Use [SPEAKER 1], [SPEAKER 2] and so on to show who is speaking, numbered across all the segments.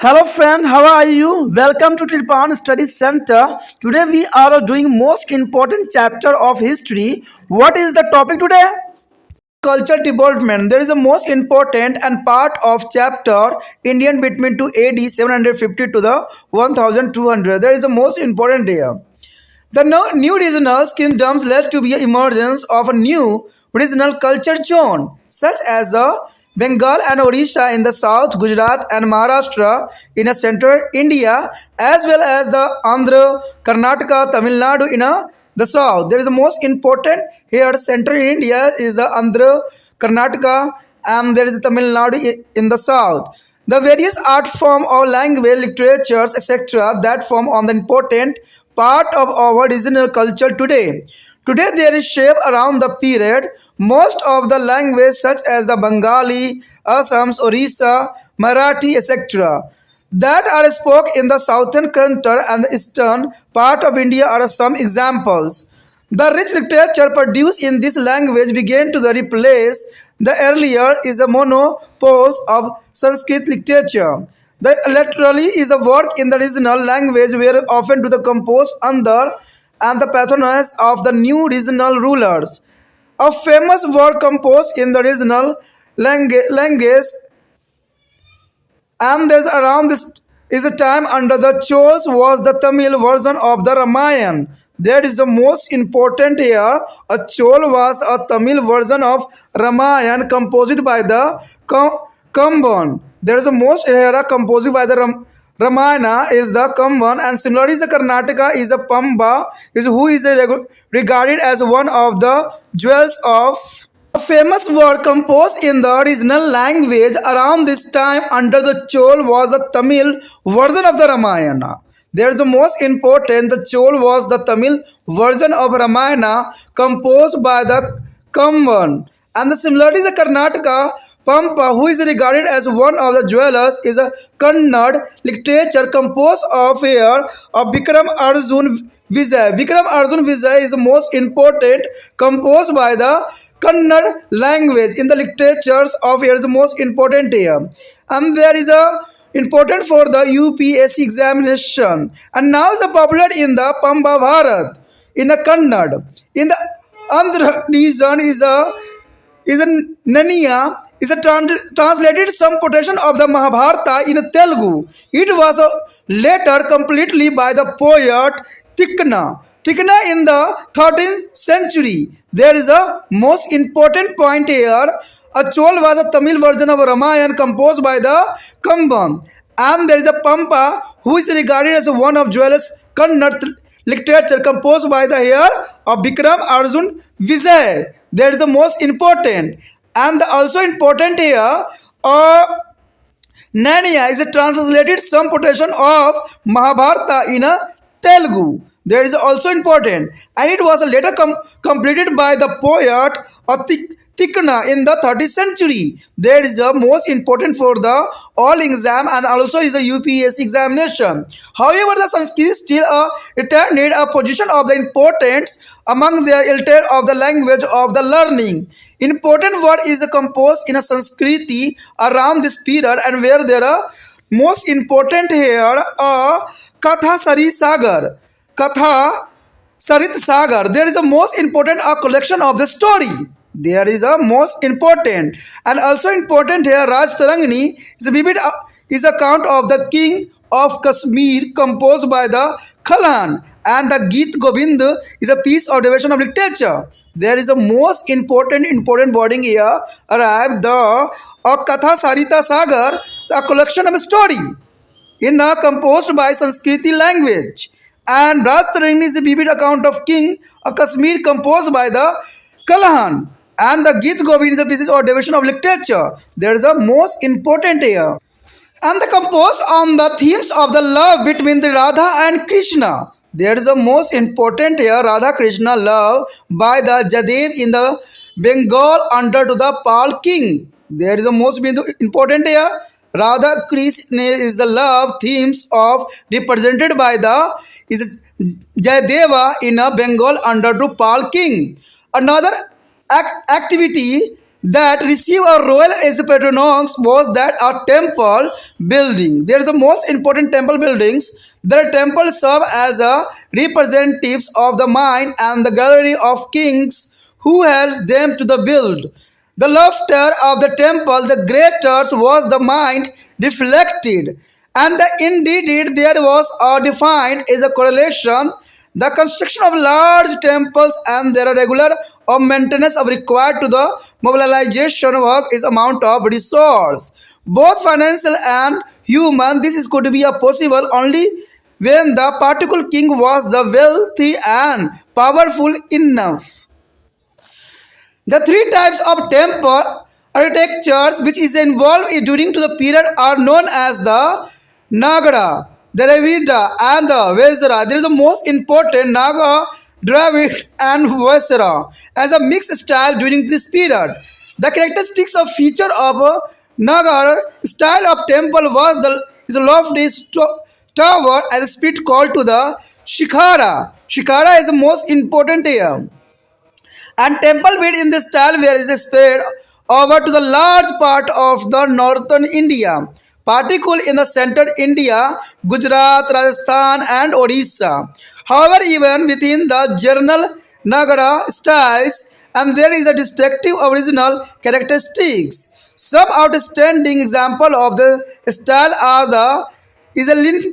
[SPEAKER 1] Hello friend, how are you? Welcome to Tripan Study Center. Today we are doing most important chapter of history. What is the topic today? Culture development. There is a most important and part of chapter Indian between to AD 750 to the 1200. There is the most important here. The new regional kingdoms led to the emergence of a new regional culture zone, such as Bengal and Odisha in the south, Gujarat and Maharashtra in the central India, as well as the Andhra, Karnataka, Tamil Nadu in the south. There is the most important here. Central India is the Andhra, Karnataka, and there is Tamil Nadu in the south. The various art form or language, literatures, etc. that form on the important part of our regional culture today. Today there is shape around the period. Most of the language such as the Bengali, Assam, Orissa, Marathi, etc. that are spoken in the southern country and the eastern part of India are some examples. The rich literature produced in this language began to replace the earlier is a monopose of Sanskrit literature. The literally is a work in the regional language were often to the composed under and the patronage of the new regional rulers. A famous work composed in the regional language and there's around this is a time under the Chols was the Tamil version of the Ramayana. That is the most important here. A Chol was a Tamil version of Ramayana composed by the Kamban. There is a most here composed by the Ramayana is the Kamban, and similarly the Karnataka is a Pamba, is who is regarded as one of the jewels of a famous work composed in the regional language around this time under the Chol was a Tamil version of the Ramayana. There is the most important, the Chol was the Tamil version of Ramayana composed by the Kamban. And the similarly the Karnataka Pampa, who is regarded as one of the jewelers, is a Kannada literature composed of here of Bikram Arjun Vijay. Bikram Arjun Vijay is the most important composed by the Kannada language in the literatures of here is the most important here. And there is a important for the UPSC examination. And now is popular in the Pamba Bharat, in the Kannada. In the Andhra region is a Naniya is a translated some portion of the Mahabharata in Telugu. It was later completely by the poet Tikna. Tikna in the 13th century. There is a most important point here. A Chol was a Tamil version of Ramayana composed by the Kamban. And there is a Pampa who is regarded as one of jewelers Kannada literature composed by the here of Bikram Arjun Vijay. There is the most important. And also important here, Naniya is a translated some portion of Mahabharata in a Telugu. There is also important, and it was later completed by the poet of Tikna in the 30th century. There is a most important for the all exam and also is a UPSC examination. However, the Sanskrit still retained a position of the importance among their elite of the language of the learning. Important word is composed in a Sanskriti around this period and where there are most important here Katha Sari Sagar. Katha Sarit Sagar. There is a most important collection of the story. There is a most important and also important here Raj Tarangini is a vivid is account of the king of Kashmir composed by the Khalan, and the Geet Gobind is a piece of devotion of literature. There is a most important wording here arrived the Katha Sarita Sagar, a collection of a story in a composed by Sanskriti language, and Raj Tarangini is a vivid account of king of Kashmir composed by the Kalahan, and the Geet Gobind is a piece of devotion of literature. There is a most important here. And the composed on the themes of the love between the Radha and Krishna. There is a most important here Radha Krishna love by the Jadev in the Bengal under to the Pal king. There is a most important here Radha Krishna is the love themes of represented by the is Jayadeva in a Bengal under to Pal king. Another activity that receive a royal as patronage was that a temple building. There is the most important temple buildings. The temples serve as a representatives of the mind and the gallery of kings who has them to the build. The laughter of the temple, the greater was the mind reflected, and the indeed there was a defined is a correlation. The construction of large temples and their regular of maintenance of required to the mobilization work is amount of resource, both financial and human. This is could be a possible only when the particular king was the wealthy and powerful enough. The three types of temple architectures which is involved during to the period are known as the Nagara, Dravida and the Vesara. There is the most important Naga, Dravid and Vesara as a mixed style during this period. The characteristics of feature of a Nagar style of temple was the is a lofty tower as a speed called to the Shikhara. Shikhara is the most important here. And temple built in this style where is spread over to the large part of the northern India, particularly in the central India, Gujarat, Rajasthan and Odisha. However, even within the general Nagara styles, and there is a distinctive original characteristics. Some outstanding example of the style are the is a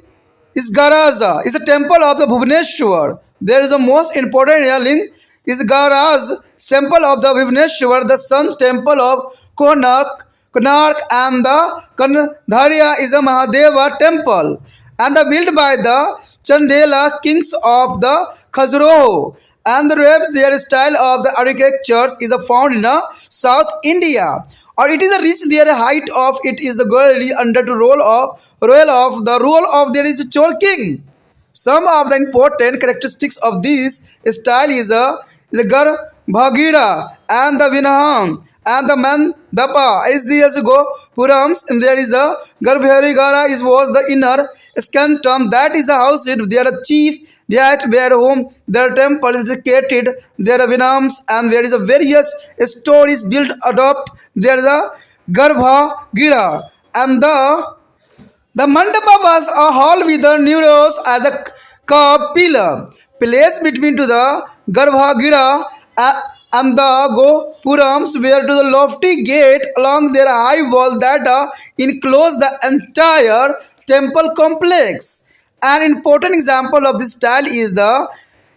[SPEAKER 1] is Garaza, is a temple of the Bhubaneswar. There is a most important here is Garaz, temple of the Bhubaneswar, the sun temple of Konark and the Kandharia is a Mahadeva temple and the built by the Chandela kings of the Khajuraho, and the rest their style of the architectures is found in South India, or it is a reach their height of it is the girly under the role of there is a Chol king. Some of the important characteristics of this style is the Gar Bhagira and the Vinaham and the Mandapa is the Asgo Purams, and there is the Garbharigara is was the inner scantum that is a house there a chief that where home their temple is located there are Vinams, and there is a various stories built adopt there is a Garbhagira, and the mandapa was a hall with the neuros as a curved pillar placed between to the Garbhagira and the Gopurams were to the lofty gate along their high wall that enclosed the entire temple complex. An important example of this style is a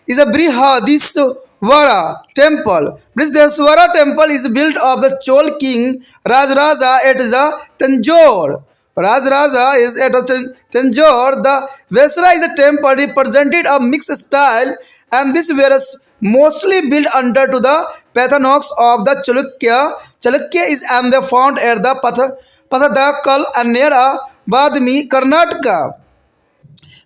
[SPEAKER 1] Brihadiswara temple. Brihadiswara temple is built of the Chol king Rajaraja at the Tanjore. Rajaraja is at Tanjore. The Vesra is a temple represented a mixed style, and this was mostly built under to the patronage of the Chalukya. Chalukya is and they found at the Pathadakal and near Badmi, Karnataka.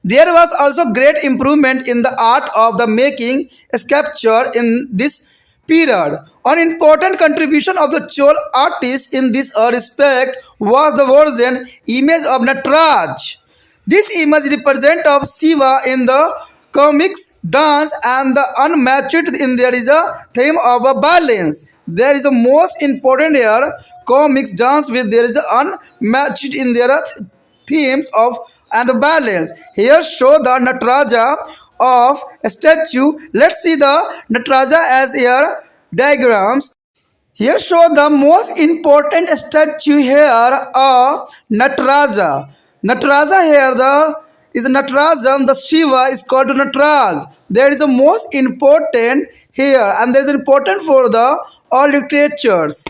[SPEAKER 1] There was also great improvement in the art of the making sculpture in this period. An important contribution of the Chol artists in this respect was the version image of Nataraj. This image represents of Shiva in the comics dance and the unmatched in there is a theme of a balance. There is a most important here comics dance with there is a unmatched in their themes of and balance. Here show the Nataraja of a statue. Let's see the Nataraja as here diagrams. Here show the most important statue here Nataraja. Nataraja here is Natarajan. The Shiva is called Nataraj. There is a most important here, and there is important for the all literatures.